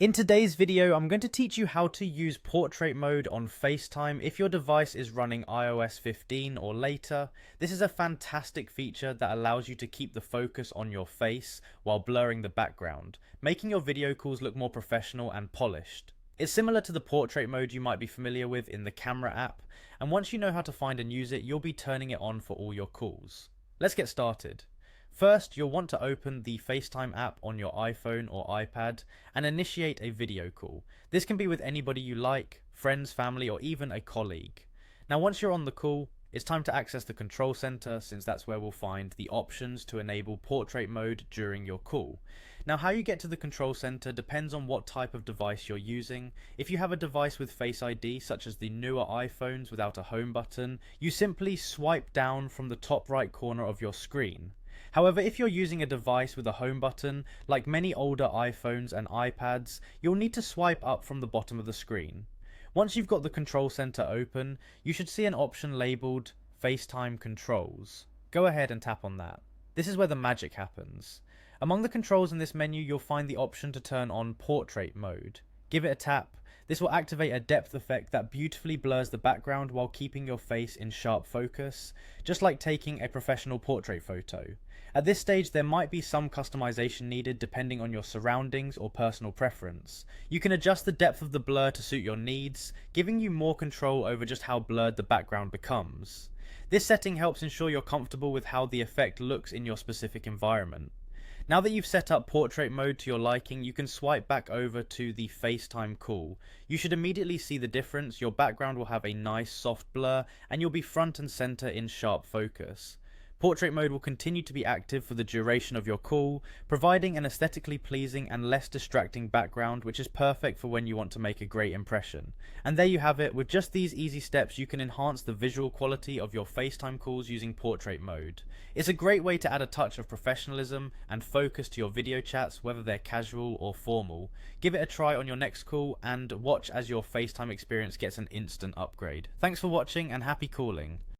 In today's video, I'm going to teach you how to use portrait mode on FaceTime if your device is running iOS 15 or later. This is a fantastic feature that allows you to keep the focus on your face while blurring the background, making your video calls look more professional and polished. It's similar to the portrait mode you might be familiar with in the camera app, and once you know how to find and use it, you'll be turning it on for all your calls. Let's get started. First, you'll want to open the FaceTime app on your iPhone or iPad and initiate a video call. This can be with anybody you like, friends, family, or even a colleague. Now, once you're on the call, it's time to access the control center, since that's where we'll find the options to enable portrait mode during your call. Now, how you get to the control center depends on what type of device you're using. If you have a device with Face ID, such as the newer iPhones without a home button, you simply swipe down from the top right corner of your screen. However, if you're using a device with a home button, like many older iPhones and iPads, you'll need to swipe up from the bottom of the screen. Once you've got the control center open, you should see an option labeled FaceTime Controls. Go ahead and tap on that. This is where the magic happens. Among the controls in this menu, you'll find the option to turn on portrait mode. Give it a tap. This will activate a depth effect that beautifully blurs the background while keeping your face in sharp focus, just like taking a professional portrait photo. At this stage, there might be some customization needed depending on your surroundings or personal preference. You can adjust the depth of the blur to suit your needs, giving you more control over just how blurred the background becomes. This setting helps ensure you're comfortable with how the effect looks in your specific environment. Now that you've set up portrait mode to your liking, you can swipe back over to the FaceTime call. You should immediately see the difference. Your background will have a nice soft blur and you'll be front and center in sharp focus. Portrait mode will continue to be active for the duration of your call, providing an aesthetically pleasing and less distracting background, which is perfect for when you want to make a great impression. And there you have it. With just these easy steps, you can enhance the visual quality of your FaceTime calls using portrait mode. It's a great way to add a touch of professionalism and focus to your video chats, whether they're casual or formal. Give it a try on your next call and watch as your FaceTime experience gets an instant upgrade. Thanks for watching and happy calling.